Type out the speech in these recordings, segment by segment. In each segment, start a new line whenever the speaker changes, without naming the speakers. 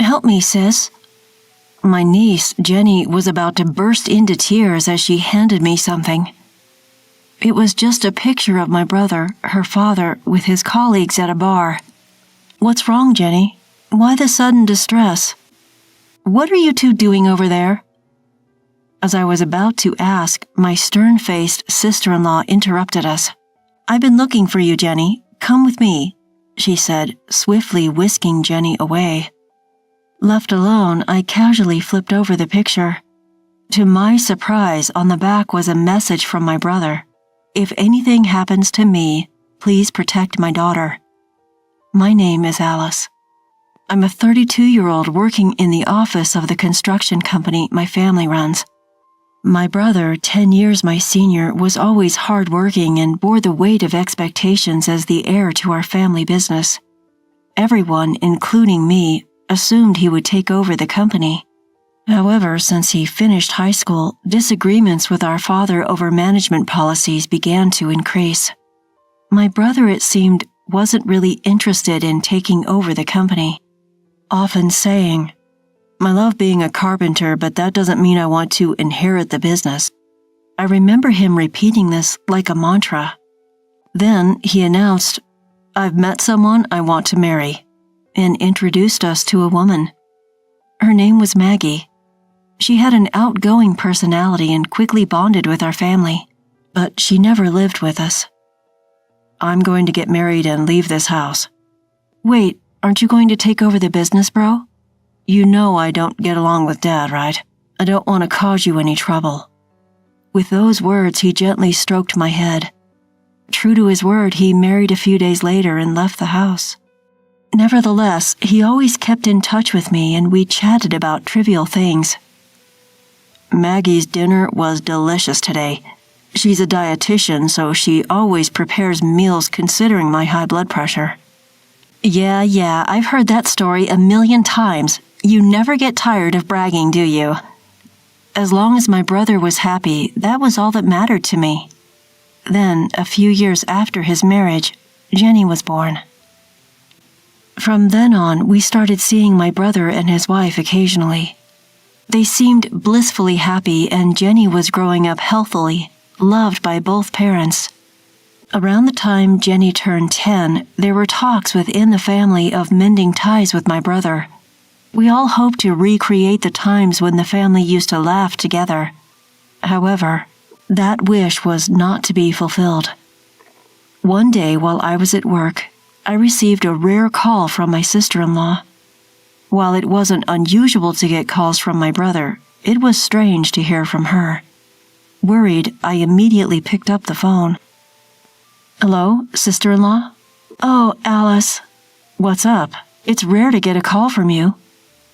Help me, sis." My niece, Jenny, was about to burst into tears as she handed me something. It was just a picture of my brother, her father, with his colleagues at a bar. "What's wrong, Jenny? Why the sudden distress? What are you two doing over there?" As I was about to ask, my stern-faced sister-in-law interrupted us. "I've been looking for you, Jenny. Come with me," she said, swiftly whisking Jenny away. Left alone, I casually flipped over the picture. To my surprise, on the back was a message from my brother. "If anything happens to me, please protect my daughter. My name is Alice. I'm a 32-year-old working in the office of the construction company my family runs. My brother, 10 years my senior, was always hardworking and bore the weight of expectations as the heir to our family business. Everyone, including me, assumed he would take over the company. However, since he finished high school, disagreements with our father over management policies began to increase. My brother, it seemed, wasn't really interested in taking over the company, often saying, "I love being a carpenter, but that doesn't mean I want to inherit the business." I remember him repeating this like a mantra. Then he announced, "I've met someone I want to marry," and introduced us to a woman. Her name was Maggie. She had an outgoing personality and quickly bonded with our family, but she never lived with us. "I'm going to get married and leave this house." "Wait, aren't you going to take over the business, bro? You know I don't get along with Dad, right? I don't want to cause you any trouble." With those words, he gently stroked my head. True to his word, he married a few days later and left the house. Nevertheless, he always kept in touch with me and we chatted about trivial things. "Maggie's dinner was delicious today. She's a dietitian, so she always prepares meals considering my high blood pressure." Yeah, I've heard that story a million times. You never get tired of bragging, do you? As long as my brother was happy, that was all that mattered to me. Then, a few years after his marriage, Jenny was born. From then on, we started seeing my brother and his wife occasionally. They seemed blissfully happy, and Jenny was growing up healthily, loved by both parents. Around the time Jenny turned 10, there were talks within the family of mending ties with my brother. We all hoped to recreate the times when the family used to laugh together. However, that wish was not to be fulfilled. One day while I was at work, I received a rare call from my sister-in-law. While it wasn't unusual to get calls from my brother, it was strange to hear from her. Worried, I immediately picked up the phone. "Hello, sister-in-law?" "Oh, Alice." "What's up? It's rare to get a call from you."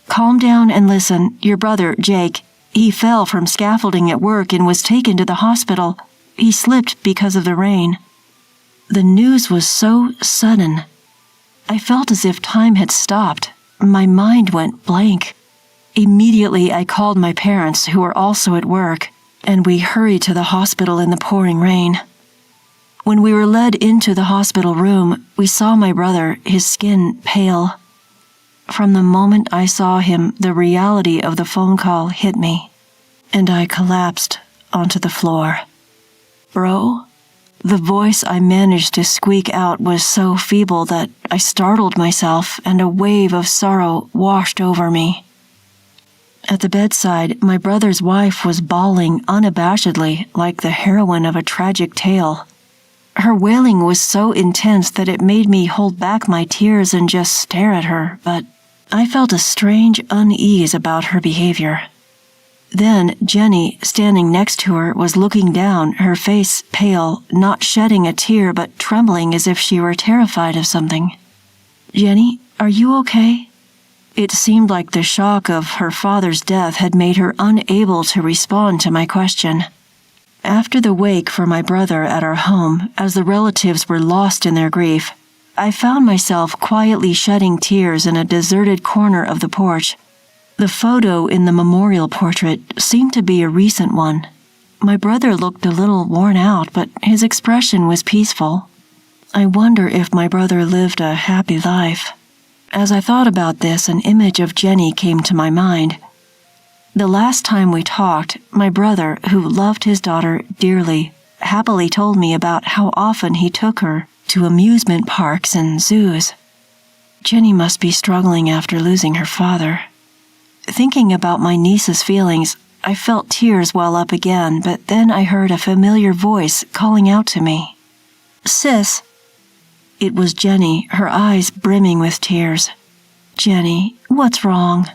"Calm down and listen. Your brother, Jake, he fell from scaffolding at work and was taken to the hospital. He slipped because of the rain." The news was so sudden. I felt as if time had stopped. My mind went blank. Immediately, I called my parents, who were also at work, and we hurried to the hospital in the pouring rain. When we were led into the hospital room, we saw my brother, his skin pale. From the moment I saw him, the reality of the phone call hit me, and I collapsed onto the floor. "Bro?" The voice I managed to squeak out was so feeble that I startled myself and a wave of sorrow washed over me. At the bedside, my brother's wife was bawling unabashedly like the heroine of a tragic tale. Her wailing was so intense that it made me hold back my tears and just stare at her, but I felt a strange unease about her behavior. Then Jenny, standing next to her, was looking down, her face pale, not shedding a tear but trembling as if she were terrified of something. "Jenny, are you okay?" It seemed like the shock of her father's death had made her unable to respond to my question. After the wake for my brother at our home, as the relatives were lost in their grief, I found myself quietly shedding tears in a deserted corner of the porch. The photo in the memorial portrait seemed to be a recent one. My brother looked a little worn out, but his expression was peaceful. I wonder if my brother lived a happy life. As I thought about this, an image of Jenny came to my mind. The last time we talked, my brother, who loved his daughter dearly, happily told me about how often he took her to amusement parks and zoos. Jenny must be struggling after losing her father. Thinking about my niece's feelings, I felt tears well up again, but then I heard a familiar voice calling out to me. "Sis." It was Jenny, her eyes brimming with tears. "Jenny, what's wrong?"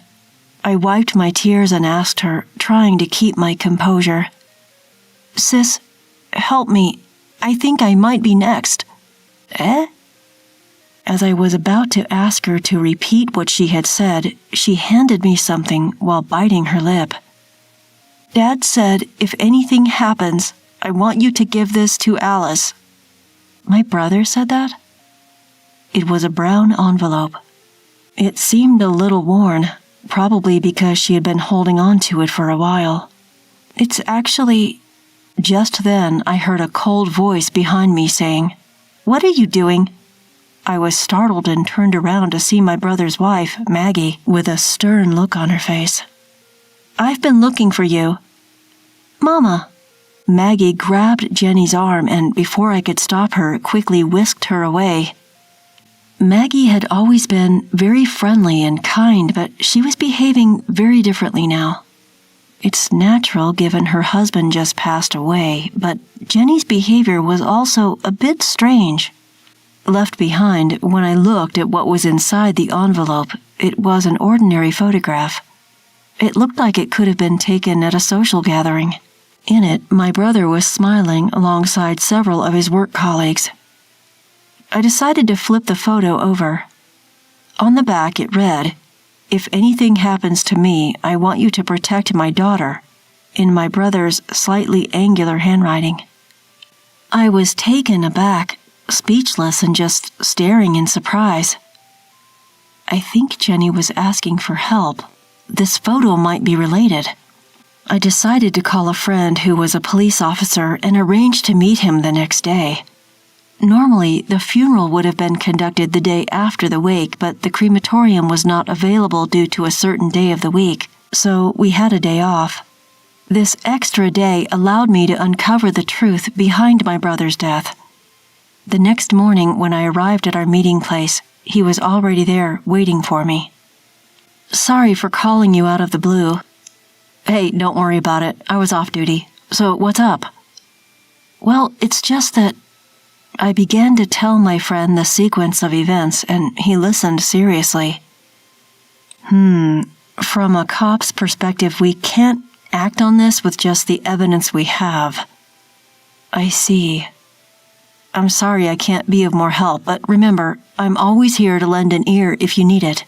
I wiped my tears and asked her, trying to keep my composure. "Sis, help me. I think I might be next." "Eh?" As I was about to ask her to repeat what she had said, she handed me something while biting her lip. "Dad said if anything happens, I want you to give this to Alice." My brother said that? It was a brown envelope. It seemed a little worn, probably because she had been holding on to it for a while. "It's actually..." Just then, I heard a cold voice behind me saying, "What are you doing?" I was startled and turned around to see my brother's wife, Maggie, with a stern look on her face. "I've been looking for you." "Mama!" Maggie grabbed Jenny's arm and, before I could stop her, quickly whisked her away. Maggie had always been very friendly and kind, but she was behaving very differently now. It's natural given her husband just passed away, but Jenny's behavior was also a bit strange. Left behind, when I looked at what was inside the envelope, it was an ordinary photograph. It looked like it could have been taken at a social gathering. In it, my brother was smiling alongside several of his work colleagues. I decided to flip the photo over. On the back it read, "If anything happens to me, I want you to protect my daughter," in my brother's slightly angular handwriting. I was taken aback, speechless and just staring in surprise. I think Jenny was asking for help. This photo might be related. I decided to call a friend who was a police officer and arranged to meet him the next day. Normally, the funeral would have been conducted the day after the wake, but the crematorium was not available due to a certain day of the week, so we had a day off. This extra day allowed me to uncover the truth behind my brother's death. The next morning, when I arrived at our meeting place, he was already there waiting for me. "Sorry for calling you out of the blue." "Hey, don't worry about it. I was off duty. So what's up?" "Well, it's just that..." I began to tell my friend the sequence of events, and he listened seriously. From a cop's perspective, we can't act on this with just the evidence we have." "I see. I'm sorry I can't be of more help, but remember, I'm always here to lend an ear if you need it."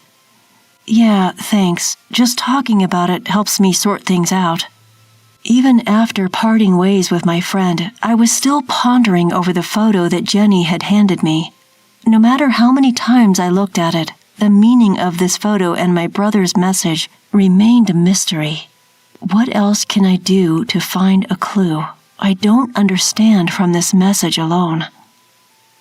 "Yeah, thanks. Just talking about it helps me sort things out." Even after parting ways with my friend, I was still pondering over the photo that Jenny had handed me. No matter how many times I looked at it, the meaning of this photo and my brother's message remained a mystery. What else can I do to find a clue I don't understand from this message alone?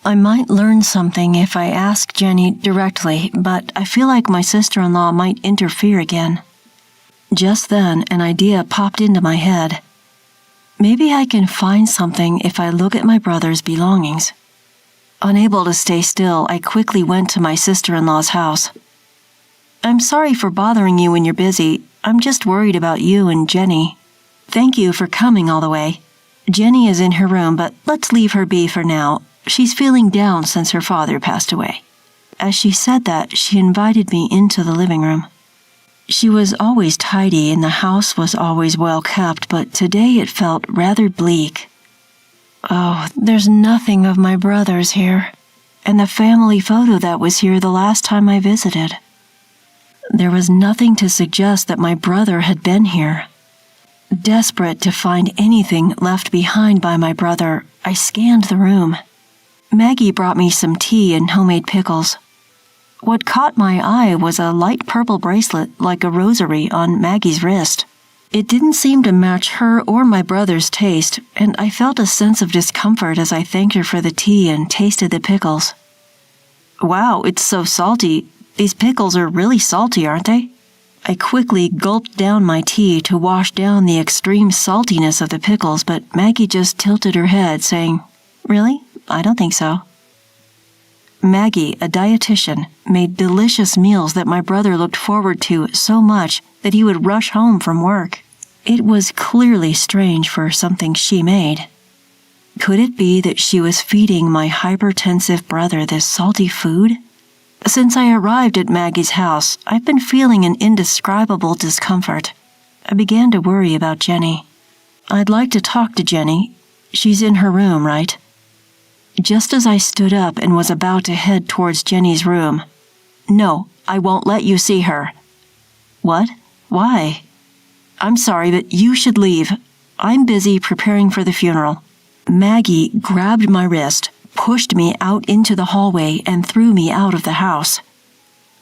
I might learn something if I ask Jenny directly, but I feel like my sister-in-law might interfere again. Just then, an idea popped into my head. Maybe I can find something if I look at my brother's belongings. Unable to stay still, I quickly went to my sister-in-law's house. "I'm sorry for bothering you when you're busy. I'm just worried about you and Jenny. Thank you for coming all the way. Jenny is in her room, but let's leave her be for now. She's feeling down since her father passed away." As she said that, she invited me into the living room. She was always tidy and the house was always well kept, but today it felt rather bleak. Oh, there's nothing of my brother's here, and the family photo that was here the last time I visited. There was nothing to suggest that my brother had been here. Desperate to find anything left behind by my brother, I scanned the room. Maggie brought me some tea and homemade pickles. What caught my eye was a light purple bracelet like a rosary on Maggie's wrist. It didn't seem to match her or my brother's taste, and I felt a sense of discomfort as I thanked her for the tea and tasted the pickles. "Wow, it's so salty. These pickles are really salty, aren't they?" I quickly gulped down my tea to wash down the extreme saltiness of the pickles, but Maggie just tilted her head, saying, "Really? I don't think so." Maggie, a dietitian, made delicious meals that my brother looked forward to so much that he would rush home from work. It was clearly strange for something she made. Could it be that she was feeding my hypertensive brother this salty food? Since I arrived at Maggie's house, I've been feeling an indescribable discomfort. I began to worry about Jenny. "I'd like to talk to Jenny. She's in her room, right?" Just as I stood up and was about to head towards Jenny's room, "No, I won't let you see her." "What? Why?" "I'm sorry, but you should leave. I'm busy preparing for the funeral." Maggie grabbed my wrist, pushed me out into the hallway, and threw me out of the house.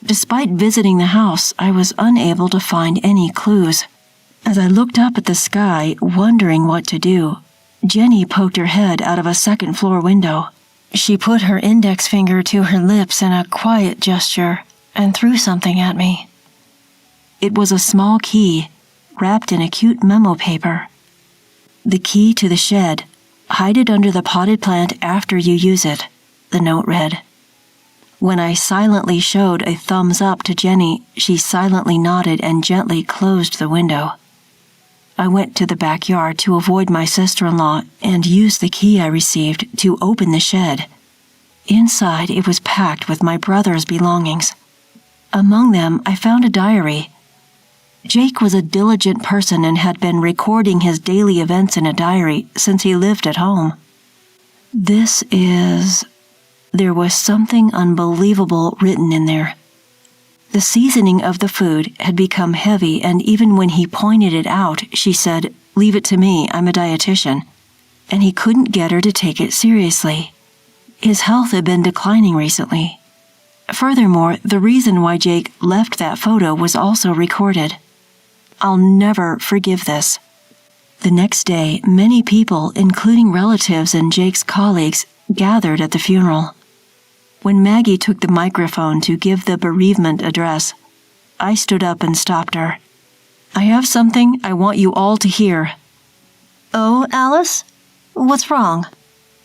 Despite visiting the house, I was unable to find any clues. As I looked up at the sky, wondering what to do, Jenny poked her head out of a second-floor window. She put her index finger to her lips in a quiet gesture and threw something at me. It was a small key, wrapped in a cute memo paper. "The key to the shed. Hide it under the potted plant after you use it," the note read. When I silently showed a thumbs up to Jenny, she silently nodded and gently closed the window. I went to the backyard to avoid my sister-in-law and used the key I received to open the shed. Inside, it was packed with my brother's belongings. Among them, I found a diary. Jake was a diligent person and had been recording his daily events in a diary since he lived at home. There was something unbelievable written in there. The seasoning of the food had become heavy, and even when he pointed it out, she said, "Leave it to me, I'm a dietitian," and he couldn't get her to take it seriously. His health had been declining recently. Furthermore, the reason why Jake left that photo was also recorded. I'll never forgive this. The next day, many people, including relatives and Jake's colleagues, gathered at the funeral. When Maggie took the microphone to give the bereavement address, I stood up and stopped her. "I have something I want you all to hear." "Oh, Alice? What's wrong?"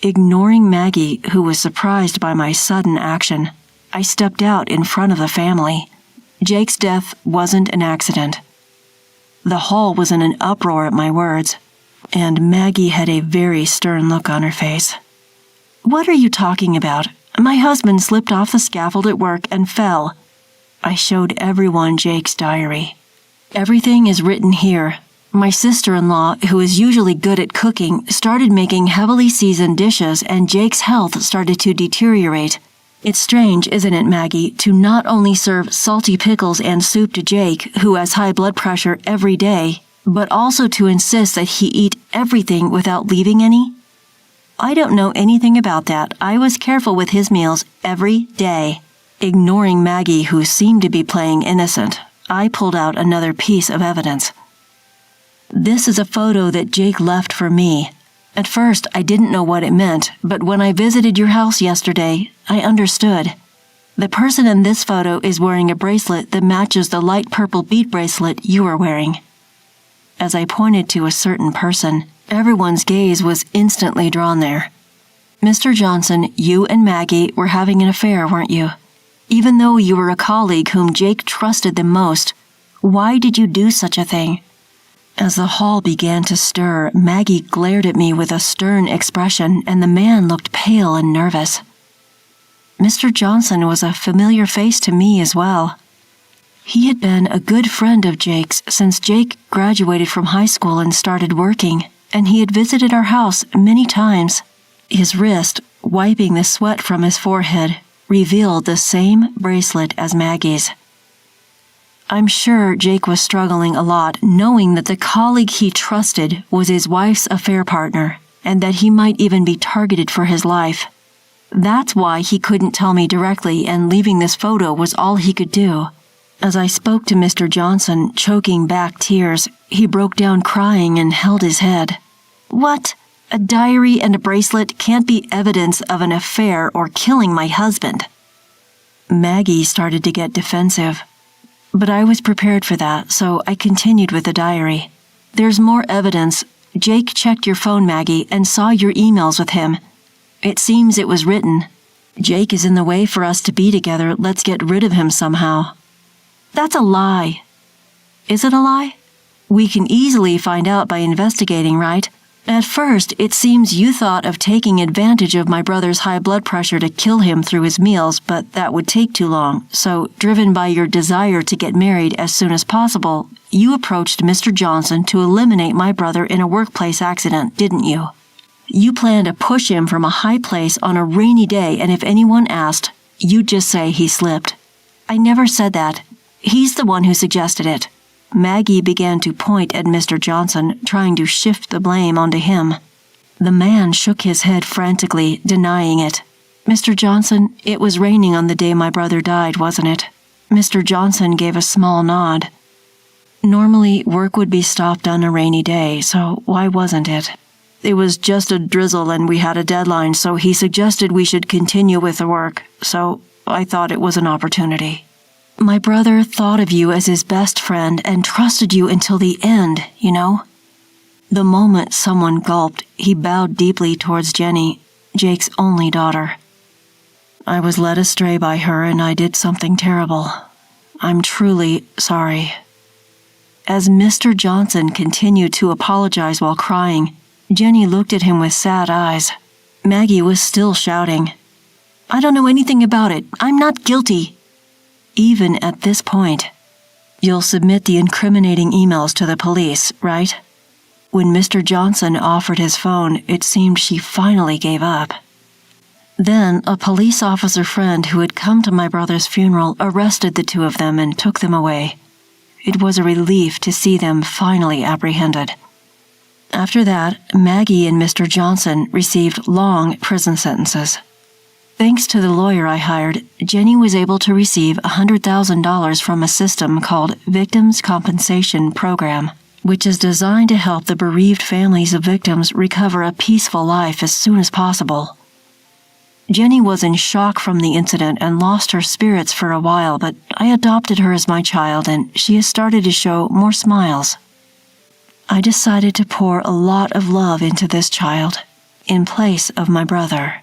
Ignoring Maggie, who was surprised by my sudden action, I stepped out in front of the family. Jake's death wasn't an accident. The hall was in an uproar at my words, and Maggie had a very stern look on her face. "What are you talking about? My husband slipped off the scaffold at work and fell." I showed everyone Jake's diary. "Everything is written here. My sister-in-law, who is usually good at cooking, started making heavily seasoned dishes, and Jake's health started to deteriorate. It's strange, isn't it, Maggie, to not only serve salty pickles and soup to Jake, who has high blood pressure, every day, but also to insist that he eat everything without leaving any?" "I don't know anything about that. I was careful with his meals every day." Ignoring Maggie, who seemed to be playing innocent, I pulled out another piece of evidence. "This is a photo that Jake left for me. At first, I didn't know what it meant, but when I visited your house yesterday, I understood. The person in this photo is wearing a bracelet that matches the light purple bead bracelet you are wearing." As I pointed to a certain person, everyone's gaze was instantly drawn there. "Mr. Johnson, you and Maggie were having an affair, weren't you? Even though you were a colleague whom Jake trusted the most, why did you do such a thing?" As the hall began to stir, Maggie glared at me with a stern expression, and the man looked pale and nervous. Mr. Johnson was a familiar face to me as well. He had been a good friend of Jake's since Jake graduated from high school and started working, and he had visited our house many times. His wrist, wiping the sweat from his forehead, revealed the same bracelet as Maggie's. I'm sure Jake was struggling a lot, knowing that the colleague he trusted was his wife's affair partner, and that he might even be targeted for his life. That's why he couldn't tell me directly, and leaving this photo was all he could do. As I spoke to Mr. Johnson, choking back tears, he broke down crying and held his head. "What? A diary and a bracelet can't be evidence of an affair or killing my husband." Maggie started to get defensive. But I was prepared for that, so I continued with the diary. There's more evidence. Jake checked your phone, Maggie, and saw your emails with him. It seems it was written, "Jake is in the way for us to be together. Let's get rid of him somehow." That's a lie. Is it a lie? We can easily find out by investigating, right? At first, it seems you thought of taking advantage of my brother's high blood pressure to kill him through his meals, but that would take too long. So, driven by your desire to get married as soon as possible, you approached Mr. Johnson to eliminate my brother in a workplace accident, didn't you? You planned to push him from a high place on a rainy day, and if anyone asked, you'd just say he slipped. I never said that. He's the one who suggested it. Maggie began to point at Mr. Johnson, trying to shift the blame onto him. The man shook his head frantically, denying it. Mr. Johnson, it was raining on the day my brother died, wasn't it? Mr. Johnson gave a small nod. Normally, work would be stopped on a rainy day, so why wasn't it? It was just a drizzle and we had a deadline, so he suggested we should continue with the work, so I thought it was an opportunity. My brother thought of you as his best friend and trusted you until the end, you know? The moment someone gulped, he bowed deeply towards Jenny, Jake's only daughter. I was led astray by her and I did something terrible. I'm truly sorry. As Mr. Johnson continued to apologize while crying, Jenny looked at him with sad eyes. Maggie was still shouting, I don't know anything about it. I'm not guilty. Even at this point, you'll submit the incriminating emails to the police, right? When Mr. Johnson offered his phone, it seemed she finally gave up. Then, a police officer friend who had come to my brother's funeral arrested the two of them and took them away. It was a relief to see them finally apprehended. After that, Maggie and Mr. Johnson received long prison sentences. Thanks to the lawyer I hired, Jenny was able to receive $100,000 from a system called Victims' Compensation Program, which is designed to help the bereaved families of victims recover a peaceful life as soon as possible. Jenny was in shock from the incident and lost her spirits for a while, but I adopted her as my child and she has started to show more smiles. I decided to pour a lot of love into this child, in place of my brother.